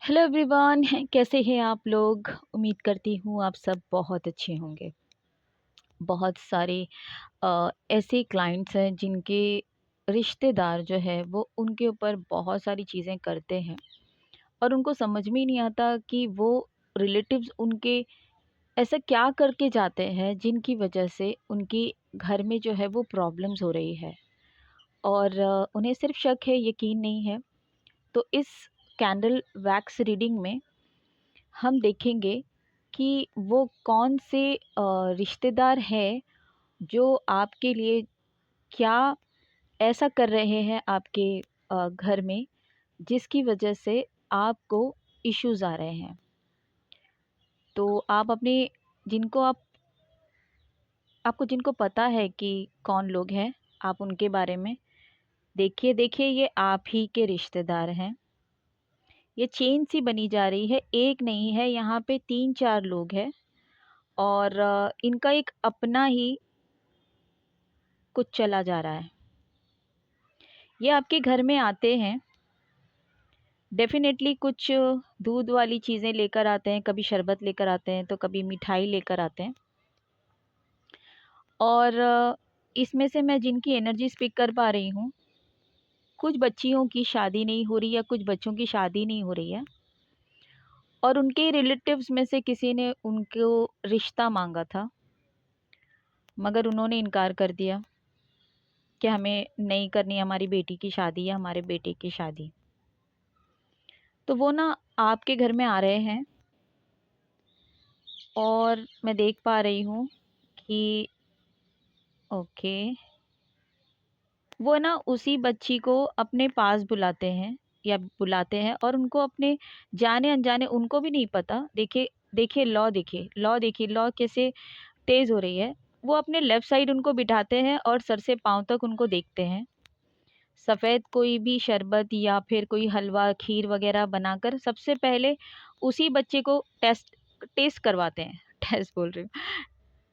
Hello everyone, कैसे हैं आप लोग। उम्मीद करती हूँ आप सब बहुत अच्छे होंगे। बहुत सारे ऐसे क्लाइंट्स हैं जिनके रिश्तेदार जो है वो उनके ऊपर बहुत सारी चीज़ें करते हैं और उनको समझ में ही नहीं आता कि वो रिलेटिव्स उनके ऐसा क्या करके जाते हैं जिनकी वजह से उनकी घर में जो है वो प्रॉब्लम्स हो रही है। और उन्हें सिर्फ शक है, यकीन नहीं है। तो इस कैंडल वैक्स रीडिंग में हम देखेंगे कि वो कौन से रिश्तेदार हैं जो आपके लिए क्या ऐसा कर रहे हैं आपके घर में, जिसकी वजह से आपको इश्यूज़ आ रहे हैं। तो आप अपने जिनको आप आपको जिनको पता है कि कौन लोग हैं, आप उनके बारे में देखिए। देखिए, ये आप ही के रिश्तेदार हैं। ये चेन सी बनी जा रही है, एक नहीं है, यहाँ पे 3-4 लोग हैं। और इनका एक अपना ही कुछ चला जा रहा है। ये आपके घर में आते हैं, डेफ़िनेटली कुछ दूध वाली चीज़ें लेकर आते हैं, कभी शरबत लेकर आते हैं, तो कभी मिठाई लेकर आते हैं। और इसमें से मैं जिनकी एनर्जीज़ पिक कर पा रही हूँ, कुछ बच्चियों की शादी नहीं हो रही है, कुछ बच्चों की शादी नहीं हो रही है और उनके रिलेटिव्स में से किसी ने उनको रिश्ता माँगा था, मगर उन्होंने इनकार कर दिया कि हमें नहीं करनी हमारी बेटी की शादी या हमारे बेटे की शादी। तो वो ना आपके घर में आ रहे हैं और मैं देख पा रही हूँ कि ओके, वो ना उसी बच्ची को अपने पास बुलाते हैं या बुलाते हैं और उनको अपने जाने अनजाने, उनको भी नहीं पता। देखिए, देखिए लॉ, देखिए लॉ, देखिए लॉ कैसे तेज़ हो रही है। वो अपने लेफ़्ट साइड उनको बिठाते हैं और सर से पाँव तक उनको देखते हैं। सफ़ेद कोई भी शरबत या फिर कोई हलवा, खीर वग़ैरह बनाकर सबसे पहले उसी बच्चे को टेस्ट करवाते हैं। टेस्ट बोल रही हूँ,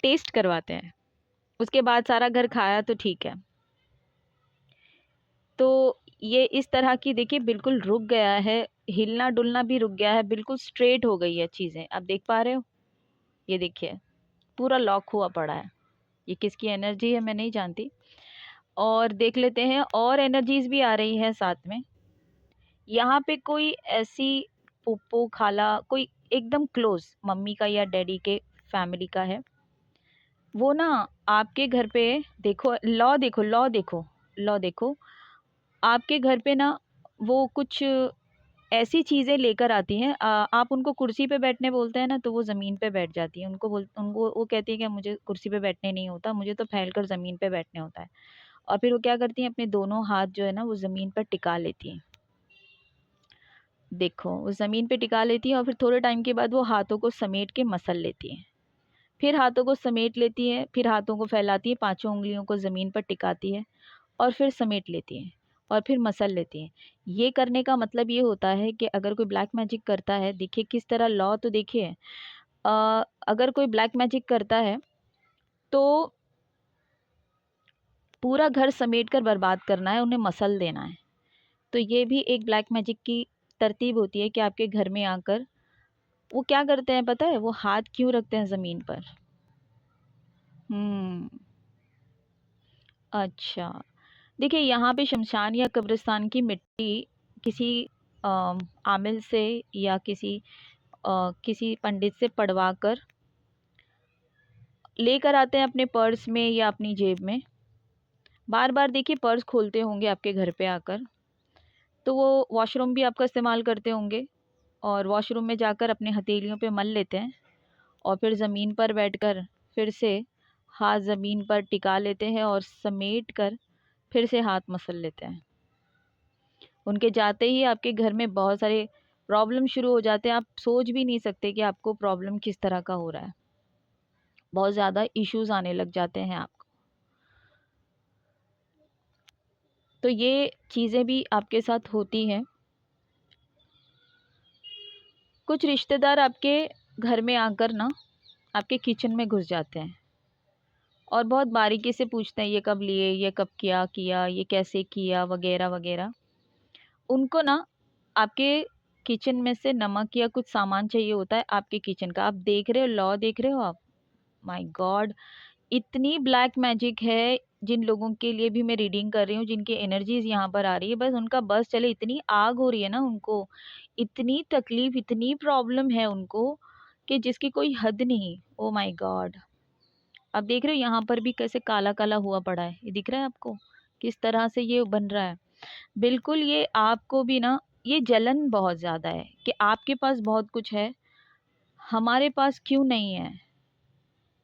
टेस्ट करवाते हैं। उसके बाद सारा घर खाया तो ठीक है। तो ये इस तरह की, देखिए बिल्कुल रुक गया है, हिलना-डुलना भी रुक गया है, बिल्कुल स्ट्रेट हो गई है चीज़ें। आप देख पा रहे हो? ये देखिए, पूरा लॉक हुआ पड़ा है। ये किसकी एनर्जी है मैं नहीं जानती। और देख लेते हैं, और एनर्जीज़ भी आ रही है साथ में। यहाँ पे कोई ऐसी फूफू, खाला, कोई एकदम क्लोज़ मम्मी का या डैडी के फैमिली का है। वो ना आपके घर पे, देखो लॉ, देखो लॉ, देखो लॉ, देखो आपके घर पे ना वो कुछ ऐसी चीज़ें लेकर आती हैं। आप उनको कुर्सी पे बैठने बोलते हैं ना, तो वो ज़मीन पे बैठ जाती हैं। उनको वो कहती हैं कि मुझे कुर्सी पे बैठने नहीं होता, मुझे तो फैलकर ज़मीन पे बैठने होता है। और फिर वो क्या करती हैं, अपने दोनों हाथ जो है ना वो ज़मीन पर टिका लेती हैं। देखो, वो ज़मीन पे टिका लेती हैं और फिर थोड़े टाइम के बाद वो हाथों को समेट के मसल लेती हैं। फिर हाथों को समेट लेती हैं, फिर हाथों को फैलाती हैं, पाँचों उँगलियों को ज़मीन पर टिकाती है और फिर समेट लेती हैं और फिर मसल लेती हैं। ये करने का मतलब ये होता है कि अगर कोई ब्लैक मैजिक करता है, देखिए किस तरह लॉ, तो देखिए अगर कोई ब्लैक मैजिक करता है तो पूरा घर समेट कर बर्बाद करना है, उन्हें मसल देना है। तो ये भी एक ब्लैक मैजिक की तरतीब होती है कि आपके घर में आकर वो क्या करते हैं पता है? वो हाथ क्यों रखते हैं ज़मीन पर? हुँ, अच्छा। देखिए, यहाँ पे शमशान या कब्रिस्तान की मिट्टी किसी अ, आमिल से या किसी पंडित से पढ़वा कर लेकर आते हैं अपने पर्स में या अपनी जेब में। बार-बार देखिए पर्स खोलते होंगे आपके घर पे आकर, तो वो वॉशरूम भी आपका इस्तेमाल करते होंगे और वॉशरूम में जाकर अपने हथेलियों पे मल लेते हैं और फिर ज़मीन पर बैठकर फिर से हाथ ज़मीन पर टिका लेते हैं और समेट कर फिर से हाथ मसल लेते हैं। उनके जाते ही आपके घर में बहुत सारे प्रॉब्लम शुरू हो जाते हैं। आप सोच भी नहीं सकते कि आपको प्रॉब्लम किस तरह का हो रहा है। बहुत ज़्यादा इश्यूज़ आने लग जाते हैं आपको। तो ये चीज़ें भी आपके साथ होती हैं। कुछ रिश्तेदार आपके घर में आकर ना आपके किचन में घुस जाते हैं और बहुत बारीकी से पूछते हैं, ये कब लिए, ये कब किया, ये कैसे किया, वगैरह वगैरह। उनको ना आपके किचन में से नमक या कुछ सामान चाहिए होता है आपके किचन का, आप देख रहे हो लॉ, देख रहे हो आप। माय गॉड, इतनी ब्लैक मैजिक है। जिन लोगों के लिए भी मैं रीडिंग कर रही हूँ, जिनकी एनर्जीज यहाँ पर आ रही है, बस उनका बस चले, इतनी आग हो रही है ना उनको, इतनी तकलीफ, इतनी प्रॉब्लम है उनको कि जिसकी कोई हद नहीं। ओ माय गॉड, आप देख रहे हो यहाँ पर भी कैसे काला काला हुआ पड़ा है, ये दिख रहा है आपको किस तरह से ये बन रहा है। बिल्कुल, ये आपको भी ना, ये जलन बहुत ज़्यादा है कि आपके पास बहुत कुछ है, हमारे पास क्यों नहीं है,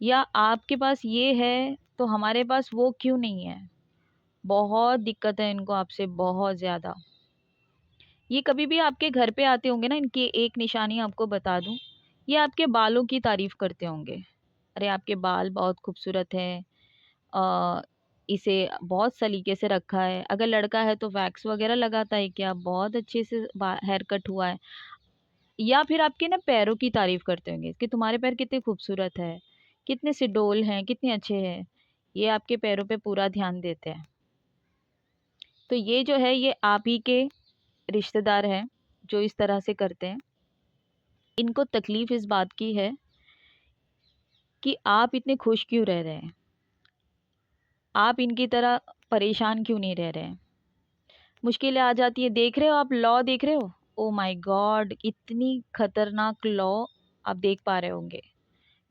या आपके पास ये है तो हमारे पास वो क्यों नहीं है। बहुत दिक्कत है इनको आपसे, बहुत ज़्यादा। ये कभी भी आपके घर पे आते होंगे ना, इनकी एक निशानी आपको बता दूं, ये आपके बालों की तारीफ करते होंगे। अरे आपके बाल बहुत खूबसूरत है, अ, इसे बहुत सलीके से रखा है। अगर लड़का है तो वैक्स वगैरह लगाता है क्या, बहुत अच्छे से हेयर कट हुआ है। या फिर आपके ना पैरों की तारीफ करते होंगे कि तुम्हारे पैर कितने खूबसूरत है, कितने सिडोल हैं, कितने अच्छे हैं। ये आपके पैरों पे पूरा ध्यान देते हैं। तो ये जो है, ये आप ही के रिश्तेदार हैं जो इस तरह से करते हैं। इनको तकलीफ इस बात की है कि आप इतने खुश क्यों रह रहे हैं, आप इनकी तरह परेशान क्यों नहीं रह रहे हैं। मुश्किलें आ जाती है, देख रहे हो आप लॉ, देख रहे हो। ओ माय गॉड, इतनी खतरनाक लॉ आप देख पा रहे होंगे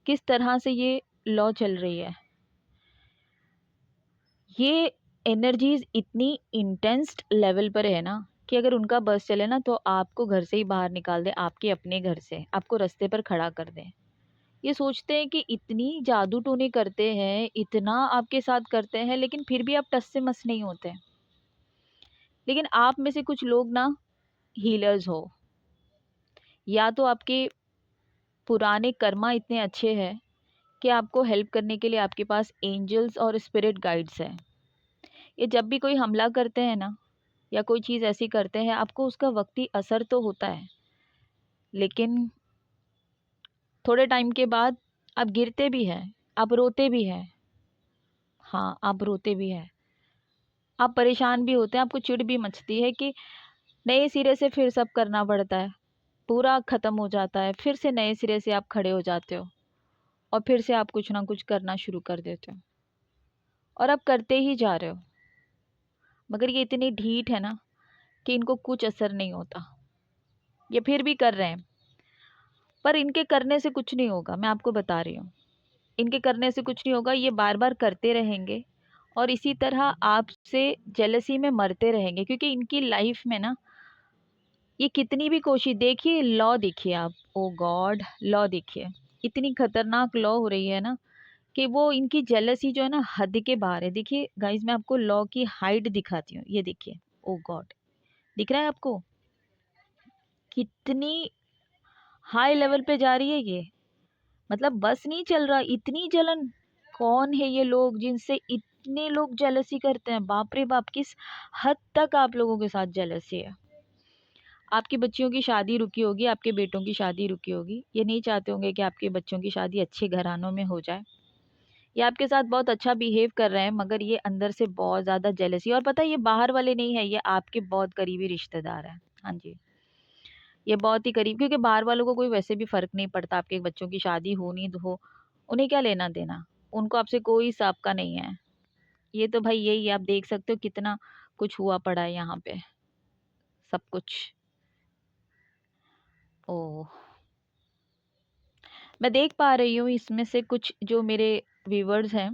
किस तरह से ये लॉ चल रही है। ये एनर्जीज इतनी इंटेंस लेवल पर है ना कि अगर उनका बस चले ना तो आपको घर से ही बाहर निकाल दे, आपके अपने घर से आपको रास्ते पर खड़ा कर दे। ये सोचते हैं कि इतनी जादू टोने करते हैं, इतना आपके साथ करते हैं, लेकिन फिर भी आप टस से मस नहीं होते। लेकिन आप में से कुछ लोग ना हीलर्स हो, या तो आपके पुराने कर्मा इतने अच्छे हैं कि आपको हेल्प करने के लिए आपके पास एंजल्स और स्पिरिट गाइड्स हैं। ये जब भी कोई हमला करते हैं ना, या कोई चीज़ ऐसी करते हैं, आपको उसका वक्ती असर तो होता है, लेकिन थोड़े टाइम के बाद आप गिरते भी हैं, आप रोते भी हैं। हाँ, आप रोते भी हैं, आप परेशान भी होते हैं, आपको चिढ़ भी मचती है कि नए सिरे से फिर सब करना पड़ता है, पूरा ख़त्म हो जाता है, फिर से नए सिरे से आप खड़े हो जाते हो और फिर से आप कुछ ना कुछ करना शुरू कर देते हो, और आप करते ही जा रहे हो। मगर ये इतनी ढीठ है ना कि इनको कुछ असर नहीं होता, ये फिर भी कर रहे हैं। पर इनके करने से कुछ नहीं होगा, मैं आपको बता रही हूँ, इनके करने से कुछ नहीं होगा। ये बार बार करते रहेंगे और इसी तरह आपसे जेलसी में मरते रहेंगे, क्योंकि इनकी लाइफ में ना, ये कितनी भी कोशिश, देखिए लॉ देखिए आप, ओ गॉड, लॉ देखिए, इतनी खतरनाक लॉ हो रही है ना कि वो इनकी जेलसी जो है ना हद के बाहर है। देखिए गाइस, मैं आपको लॉ की हाइट दिखाती हूँ, ये देखिए, ओ गॉड, दिख रहा है आपको कितनी हाई लेवल पे जा रही है ये। मतलब बस नहीं चल रहा, इतनी जलन। कौन है ये लोग जिनसे इतने लोग जेलसी करते हैं, बाप रे बाप, किस हद तक आप लोगों के साथ जेलसी है। आपकी बच्चियों की शादी रुकी होगी, आपके बेटों की शादी रुकी होगी, ये नहीं चाहते होंगे कि आपके बच्चों की शादी अच्छे घरानों में हो जाए। ये आपके साथ बहुत अच्छा बिहेव कर रहे हैं, मगर ये अंदर से बहुत ज़्यादा जेलसी, और पता है ये बाहर वाले नहीं है, ये आपके बहुत करीबी रिश्तेदार हैं। हाँ जी, ये बहुत ही करीब, क्योंकि बाहर वालों को कोई वैसे भी फ़र्क नहीं पड़ता, आपके बच्चों की शादी हो नहीं हो, उन्हें क्या लेना देना, उनको आपसे कोई साबका नहीं है। ये तो भाई यही है, आप देख सकते हो कितना कुछ हुआ पड़ा है यहाँ पे, सब कुछ। ओह, मैं देख पा रही हूँ इसमें से कुछ जो मेरे व्यूवर्स हैं,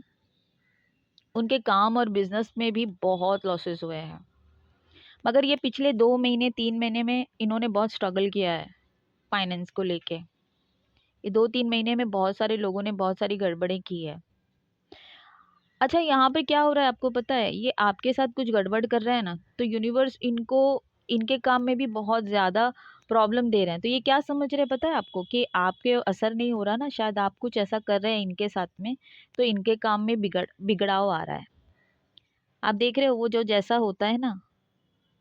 उनके काम और बिजनेस में भी बहुत लॉसेस हुए हैं। मगर ये पिछले 2 महीने 3 महीने में इन्होंने बहुत स्ट्रगल किया है फाइनेंस को लेके। ये 2-3 महीने में बहुत सारे लोगों ने बहुत सारी गड़बड़ें की है। अच्छा, यहाँ पे क्या हो रहा है आपको पता है, ये आपके साथ कुछ गड़बड़ कर रहा है ना, तो यूनिवर्स इनको इनके काम में भी बहुत ज़्यादा प्रॉब्लम दे रहे हैं। तो ये क्या समझ रहे हैं पता है आपको, कि आपके असर नहीं हो रहा ना, शायद आप कुछ ऐसा कर रहे हैं इनके साथ में, तो इनके काम में बिगड़ाव आ रहा है। आप देख रहे हो वो जो जैसा होता है ना,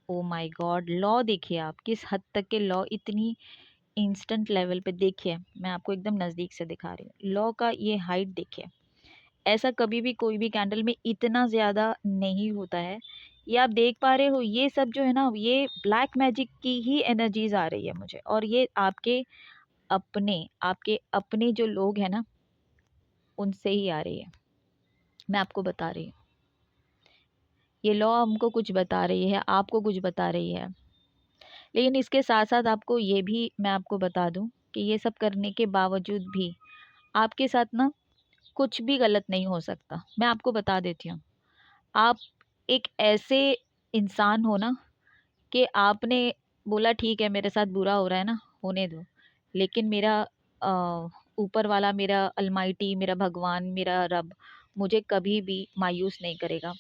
ओ माय गॉड, लॉ देखिए आप किस हद तक के लॉ, इतनी इंस्टेंट लेवल पे। देखिए मैं आपको एकदम नज़दीक से दिखा रही हूँ, लॉ का ये हाइट देखिए। ऐसा कभी भी कोई भी कैंडल में इतना ज़्यादा नहीं होता है ये आप देख पा रहे हो, ये सब जो है ना, ये ब्लैक मैजिक की ही एनर्जीज आ रही है मुझे, और ये आपके अपने जो लोग हैं ना, उनसे ही आ रही है। मैं आपको बता रही हूँ, ये लॉ हमको कुछ बता रही है, आपको कुछ बता रही है। लेकिन इसके साथ साथ आपको ये भी मैं आपको बता दूं कि ये सब करने के बावजूद भी आपके साथ ना कुछ भी गलत नहीं हो सकता। मैं आपको बता देती हूँ, आप एक ऐसे इंसान हो ना कि आपने बोला ठीक है मेरे साथ बुरा हो रहा है ना, होने दो, लेकिन मेरा ऊपर वाला, मेरा अलमाइटी, मेरा भगवान, मेरा रब मुझे कभी भी मायूस नहीं करेगा।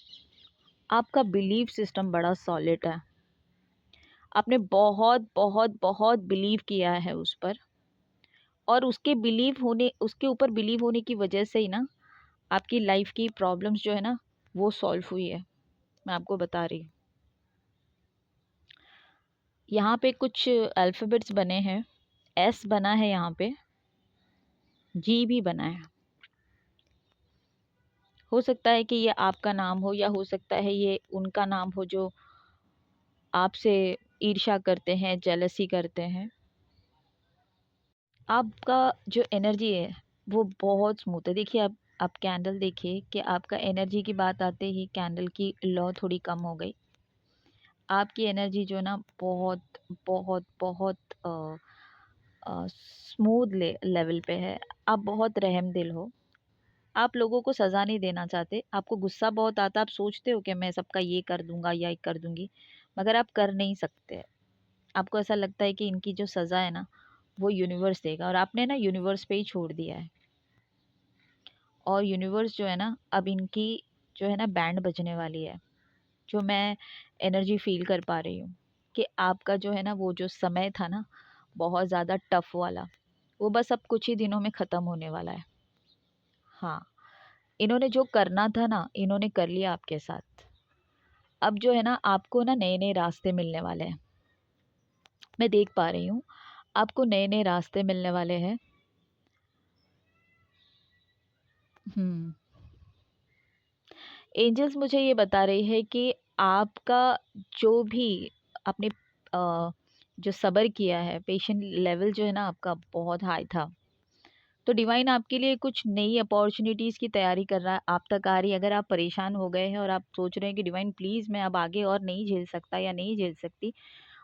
आपका बिलीफ सिस्टम बड़ा सॉलिड है, आपने बहुत बहुत बहुत बिलीव किया है उस पर, और उसके ऊपर बिलीव होने की वजह से ही ना आपकी लाइफ की प्रॉब्लम्स जो है ना वो सॉल्व हुई है। मैं आपको बता रही हूँ, यहाँ पे कुछ अल्फ़ाबेट्स बने हैं, एस बना है, यहाँ पे जी भी बना है। हो सकता है कि ये आपका नाम हो, या हो सकता है ये उनका नाम हो जो आपसे ईर्ष्या करते हैं, जेलसी करते हैं। आपका जो एनर्जी है वो बहुत स्मूथ है। देखिए, आप कैंडल देखिए कि आपका एनर्जी की बात आते ही कैंडल की लौ थोड़ी कम हो गई। आपकी एनर्जी जो है ना बहुत बहुत बहुत स्मूथ लेवल पे है। आप बहुत रहम दिल हो, आप लोगों को सज़ा नहीं देना चाहते। आपको गुस्सा बहुत आता है, आप सोचते हो कि मैं सबका ये कर दूंगा या ये कर दूंगी, मगर आप कर नहीं सकते। आपको ऐसा लगता है कि इनकी जो सज़ा है ना वो यूनिवर्स देगा, और आपने ना यूनिवर्स पे ही छोड़ दिया है। और यूनिवर्स जो है ना, अब इनकी जो है ना बैंड बजने वाली है। जो मैं एनर्जी फील कर पा रही हूँ कि आपका जो है ना वो जो समय था ना बहुत ज़्यादा टफ वाला, वो बस अब कुछ ही दिनों में ख़त्म होने वाला है। हाँ, इन्होंने जो करना था ना इन्होंने कर लिया आपके साथ। अब जो है ना आपको ना नए नए रास्ते मिलने वाले हैं। मैं देख पा रही हूँ, आपको नए नए रास्ते मिलने वाले हैं। हम्म एंजल्स मुझे ये बता रही है कि आपका जो भी आपने जो सब्र किया है, पेशेंट लेवल जो है ना आपका बहुत हाई था। तो डिवाइन आपके लिए कुछ नई अपॉर्चुनिटीज़ की तैयारी कर रहा है, आप तक आ रही है। अगर आप परेशान हो गए हैं और आप सोच रहे हैं कि डिवाइन प्लीज़ मैं अब आगे और नहीं झेल सकता या नहीं झेल सकती,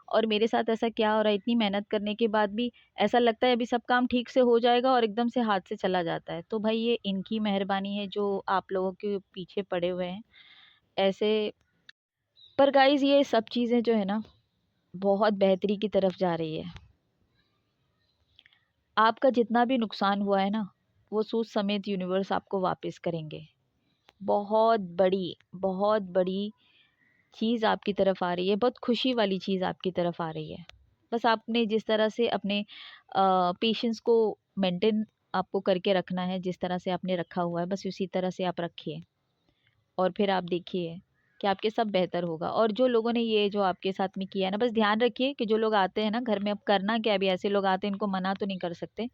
और मेरे साथ ऐसा क्या हो रहा है, इतनी मेहनत करने के बाद भी ऐसा लगता है अभी सब काम ठीक से हो जाएगा और एकदम से हाथ से चला जाता है, तो भाई ये इनकी मेहरबानी है जो आप लोगों के पीछे पड़े हुए हैं ऐसे। पर गाइज़ ये सब चीज़ें जो है ना बहुत बेहतरी की तरफ जा रही है। आपका जितना भी नुकसान हुआ है ना वो सूद समेत यूनिवर्स आपको वापस करेंगे। बहुत बड़ी चीज़ आपकी तरफ आ रही है, बहुत खुशी वाली चीज़ आपकी तरफ आ रही है। बस आपने जिस तरह से अपने पेशेंस को मेंटेन आपको करके रखना है, जिस तरह से आपने रखा हुआ है बस उसी तरह से आप रखिए, और फिर आप देखिए कि आपके सब बेहतर होगा। और जो लोगों ने ये जो आपके साथ में किया है ना, बस ध्यान रखिए कि जो लोग आते हैं ना घर में, अब करना क्या, अभी ऐसे लोग आते हैं इनको मना तो नहीं कर सकते।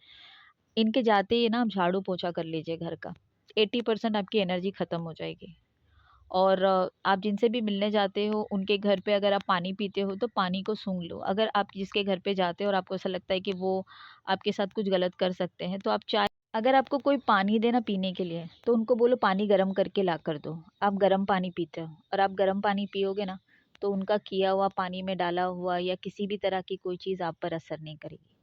इनके जाते ही ना आप झाड़ू पोछा कर लीजिए घर का, 80% आपकी एनर्जी ख़त्म हो जाएगी। और आप जिनसे भी मिलने जाते हो उनके घर पे अगर आप पानी पीते हो तो पानी को सूंघ लो। अगर आप जिसके घर पे जाते हो और आपको ऐसा लगता है कि वो आपके साथ कुछ गलत कर सकते हैं, तो आप चाय, अगर आपको कोई पानी देना पीने के लिए तो उनको बोलो पानी गर्म करके ला कर दो। आप गर्म पानी पीते हो और आप गर्म पानी पियोगे ना, तो उनका किया हुआ पानी में डाला हुआ या किसी भी तरह की कोई चीज़ आप पर असर नहीं करेगी।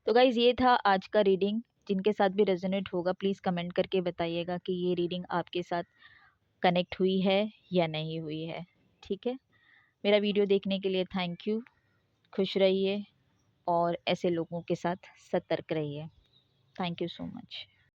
तो गाइज़ ये था आज का रीडिंग। जिनके साथ भी रेजोनेट होगा प्लीज़ कमेंट करके बताइएगा कि ये रीडिंग आपके साथ कनेक्ट हुई है या नहीं हुई है। ठीक है, मेरा वीडियो देखने के लिए थैंक यू। खुश रहिए और ऐसे लोगों के साथ सतर्क रहिए। Thank you so much.